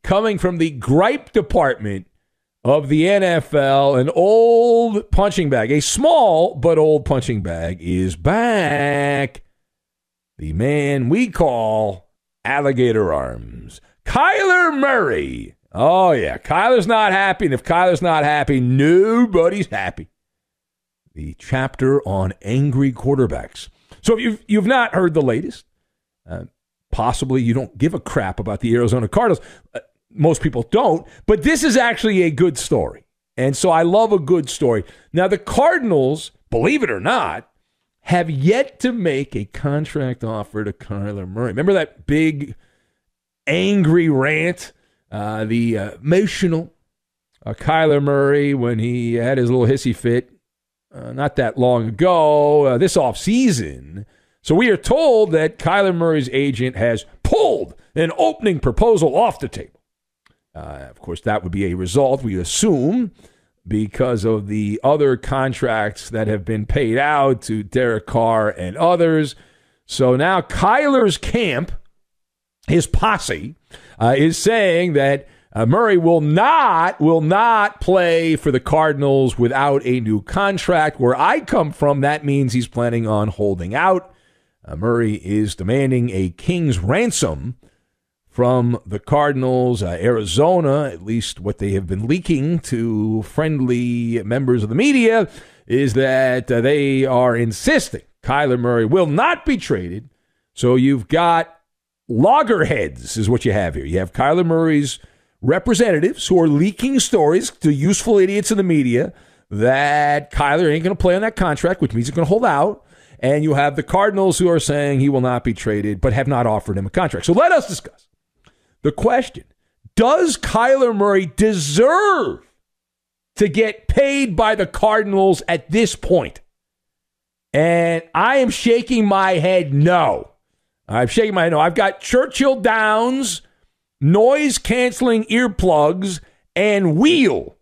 coming from the gripe department of the NFL, an old punching bag, a small but old punching bag, is back. The man we call Alligator Arms, Kyler Murray. Oh, yeah, Kyler's not happy, and if Kyler's not happy, nobody's happy. The chapter on angry quarterbacks. So if you've not heard the latest, possibly you don't give a crap about the Arizona Cardinals. Most people don't, but this is actually a good story. And so I love a good story. Now, the Cardinals, believe it or not, have yet to make a contract offer to Kyler Murray. Remember that big, angry rant, the emotional Kyler Murray when he had his little hissy fit not that long ago, this offseason. So we are told that Kyler Murray's agent has pulled an opening proposal off the table. Of course, that would be a result, we assume, because of the other contracts that have been paid out to Derek Carr and others. So now Kyler's camp, his posse, is saying that Murray will not play for the Cardinals without a new contract. Where I come from, that means he's planning on holding out. Murray is demanding a king's ransom from the Cardinals. Arizona, at least what they have been leaking to friendly members of the media, is that they are insisting Kyler Murray will not be traded. So you've got loggerheads is what you have here. You have Kyler Murray's representatives who are leaking stories to useful idiots in the media that Kyler ain't going to play on that contract, which means he's going to hold out. And you have the Cardinals who are saying he will not be traded, but have not offered him a contract. So let us discuss the question. Does Kyler Murray deserve to get paid by the Cardinals at this point? And I am shaking my head no. I'm shaking my head no. I've got Churchill Downs, noise-canceling earplugs, and wheel.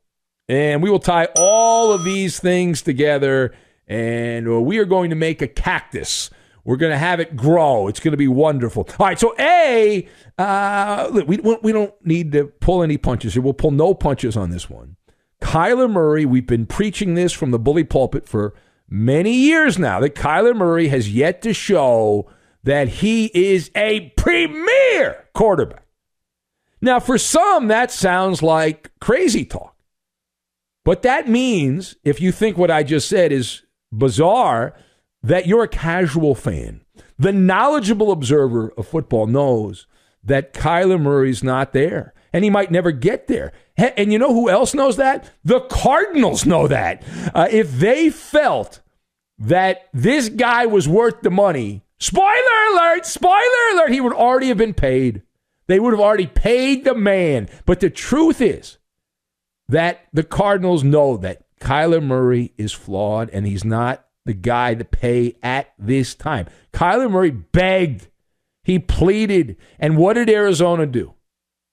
And we will tie all of these things together, and we are going to make a cactus. We're going to have it grow. It's going to be wonderful. All right, so we don't need to pull any punches here. We'll pull no punches on this one. Kyler Murray, we've been preaching this from the bully pulpit for many years now, that Kyler Murray has yet to show that he is a premier quarterback. Now, for some, that sounds like crazy talk. But that means, if you think what I just said is bizarre, that you're a casual fan. The knowledgeable observer of football knows that Kyler Murray's not there, and he might never get there. And you know who else knows that? The Cardinals know that. If they felt that this guy was worth the money, spoiler alert, he would already have been paid. They would have already paid the man. But the truth is that the Cardinals know that Kyler Murray is flawed, and he's not the guy to pay at this time. Kyler Murray begged. He pleaded. And what did Arizona do?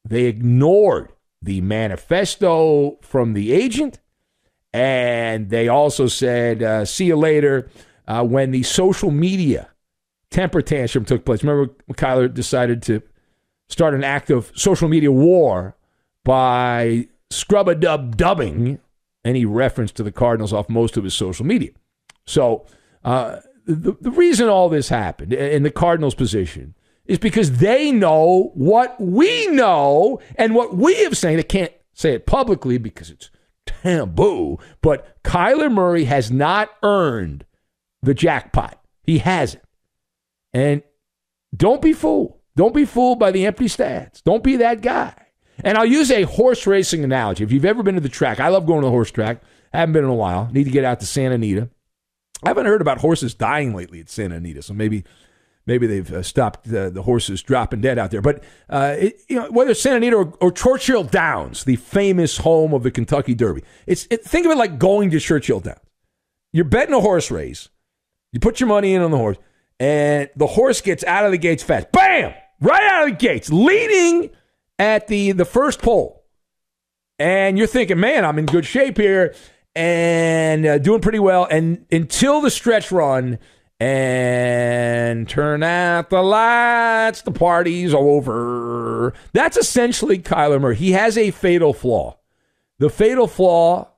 They ignored the manifesto from the agent, and they also said, see you later, when the social media temper tantrum took place. Remember when Kyler decided to start an active social media war by scrub-a-dub-dubbing any reference to the Cardinals off most of his social media. So the reason all this happened in the Cardinals' position is because they know what we know and what we have saying. They can't say it publicly because it's taboo, but Kyler Murray has not earned the jackpot. He hasn't. And don't be fooled. Don't be fooled by the empty stats. Don't be that guy. And I'll use a horse racing analogy. If you've ever been to the track, I love going to the horse track. I haven't been in a while. Need to get out to Santa Anita. I haven't heard about horses dying lately at Santa Anita, so maybe they've stopped the horses dropping dead out there. But whether it's Santa Anita or Churchill Downs, the famous home of the Kentucky Derby, think of it like going to Churchill Downs. You're betting a horse race. You put your money in on the horse, and the horse gets out of the gates fast. Bam! Right out of the gates, leading at the first pole. And you're thinking, man, I'm in good shape here and doing pretty well. And until the stretch run, and turn out the lights, the party's over. That's essentially Kyler Murray. He has a fatal flaw. The fatal flaw,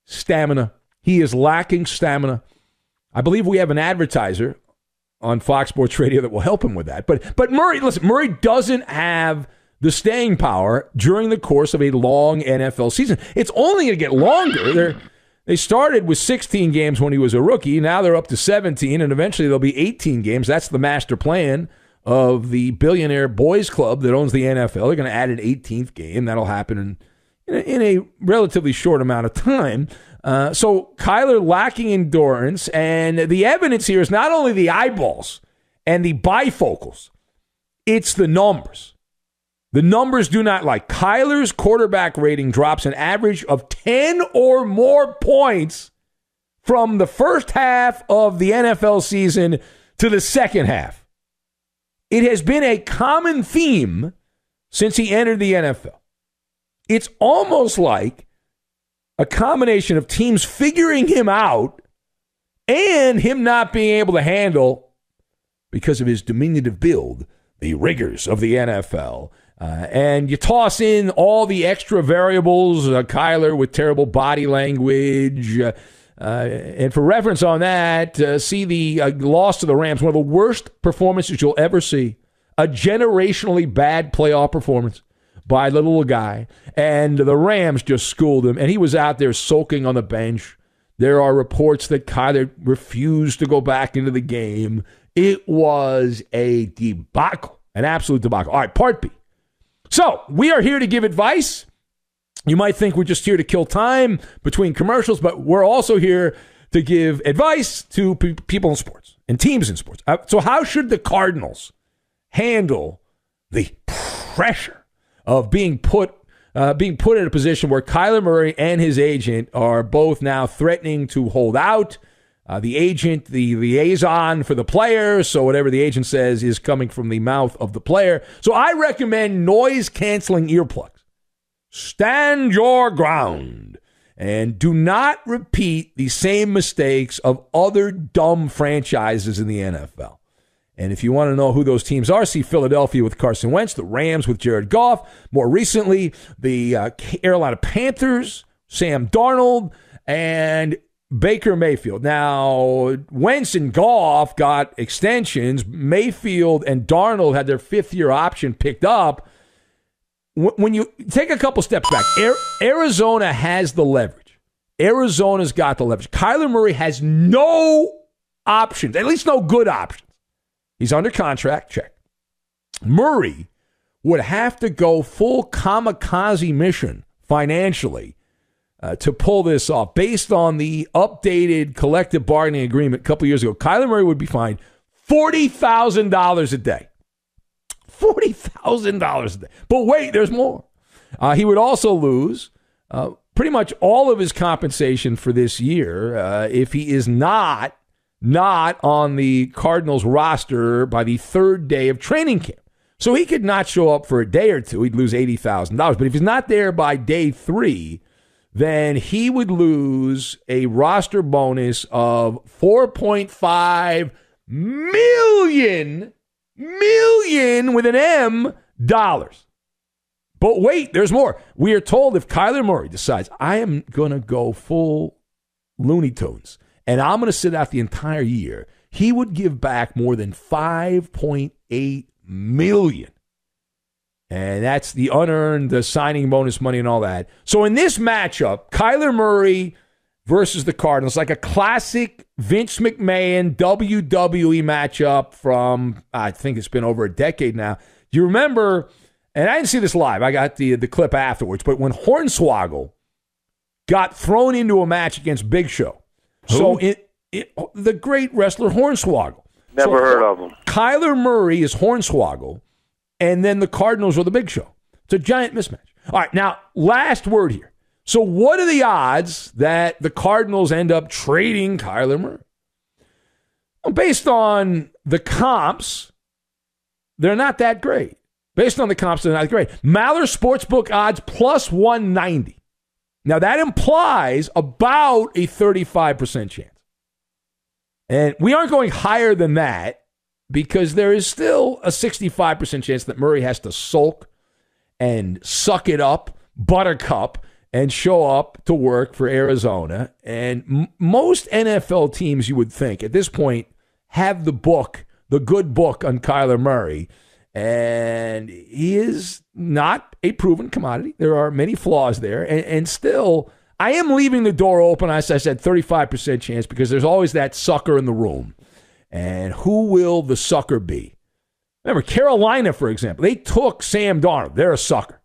stamina. He is lacking stamina. I believe we have an advertiser on Fox Sports Radio that will help him with that. But Murray, listen, Murray doesn't have the staying power during the course of a long NFL season. It's only going to get longer. They started with 16 games when he was a rookie. Now they're up to 17, and eventually there'll be 18 games. That's the master plan of the billionaire boys club that owns the NFL. They're going to add an 18th game. That'll happen in a relatively short amount of time. So Kyler lacking endurance, and the evidence here is not only the eyeballs and the bifocals, it's the numbers. The numbers do not lie. Kyler's quarterback rating drops an average of 10 or more points from the first half of the NFL season to the second half. It has been a common theme since he entered the NFL. It's almost like a combination of teams figuring him out and him not being able to handle, because of his diminutive build, the rigors of the NFL. And you toss in all the extra variables, Kyler with terrible body language. And for reference on that, see the loss to the Rams, one of the worst performances you'll ever see. A generationally bad playoff performance by the little guy. And the Rams just schooled him, and he was out there sulking on the bench. There are reports that Kyler refused to go back into the game. It was a debacle, an absolute debacle. All right, part B. So we are here to give advice. You might think we're just here to kill time between commercials, but we're also here to give advice to people in sports and teams in sports. So how should the Cardinals handle the pressure of being put in a position where Kyler Murray and his agent are both now threatening to hold out? The agent, the liaison for the player, so whatever the agent says is coming from the mouth of the player. So I recommend noise-canceling earplugs. Stand your ground and do not repeat the same mistakes of other dumb franchises in the NFL. And if you want to know who those teams are, see Philadelphia with Carson Wentz, the Rams with Jared Goff, more recently the Carolina Panthers, Sam Darnold, and Baker Mayfield. Now, Wentz and Goff got extensions. Mayfield and Darnold had their fifth-year option picked up. When you take a couple steps back, Arizona has the leverage. Arizona's got the leverage. Kyler Murray has no options, at least no good options. He's under contract, check. Murray would have to go full kamikaze mission financially to pull this off. Based on the updated collective bargaining agreement a couple years ago, Kyler Murray would be fined $40,000 a day. $40,000 a day. But wait, there's more. He would also lose pretty much all of his compensation for this year if he is not on the Cardinals roster by the third day of training camp. So he could not show up for a day or two. He'd lose $80,000. But if he's not there by day 3, then he would lose a roster bonus of $4.5 million with an M dollars. But wait, there's more. We are told if Kyler Murray decides, I am going to go full Looney Tunes and I'm going to sit out the entire year, he would give back more than $5.8 million. And that's the unearned, the signing bonus money and all that. So in this matchup, Kyler Murray versus the Cardinals, like a classic Vince McMahon WWE matchup from, I think it's been over a decade now. You remember, and I didn't see this live, I got the clip afterwards, but when Hornswoggle got thrown into a match against Big Show. Who? So the great wrestler Hornswoggle. Never heard of him. Kyler Murray is Hornswoggle, and then the Cardinals are the Big Show. It's a giant mismatch. All right, now, last word here. So what are the odds that the Cardinals end up trading Kyler Murray? Well, based on the comps, they're not that great. Based on the comps, they're not great. MALLER Sportsbook odds plus 190. Now, that implies about a 35% chance. And we aren't going higher than that because there is still a 65% chance that Murray has to sulk and suck it up, buttercup, and show up to work for Arizona. And most NFL teams, you would think, at this point, have the book, the good book on Kyler Murray. And he is not a proven commodity. There are many flaws there. And still, I am leaving the door open, as I said, 35% chance, because there's always that sucker in the room. And who will the sucker be? Remember, Carolina, for example, they took Sam Darnold. They're a sucker.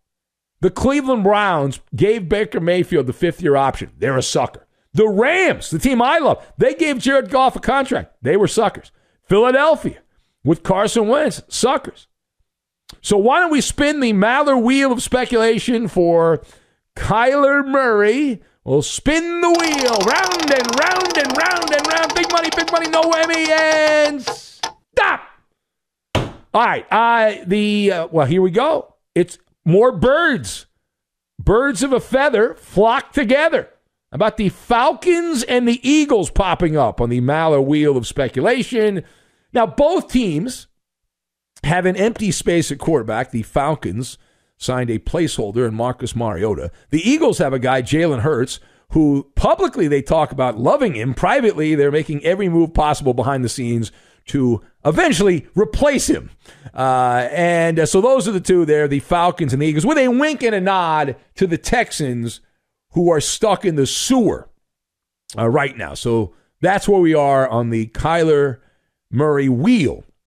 The Cleveland Browns gave Baker Mayfield the fifth-year option. They're a sucker. The Rams, the team I love, they gave Jared Goff a contract. They were suckers. Philadelphia, with Carson Wentz, suckers. So why don't we spin the Maller wheel of speculation for Kyler Murray? We'll spin the wheel round and round and round and round. Big money, no whammy, and stop. All right, well, here we go. It's more birds. Birds of a feather flock together. About the Falcons and the Eagles popping up on the Maller wheel of speculation. Now, both teams have an empty space at quarterback. The Falcons signed a placeholder in Marcus Mariota. The Eagles have a guy, Jalen Hurts, who publicly they talk about loving him. Privately, they're making every move possible behind the scenes to eventually replace him. So those are the two there, the Falcons and the Eagles, with a wink and a nod to the Texans, who are stuck in the sewer right now. So that's where we are on the Kyler Murray wheel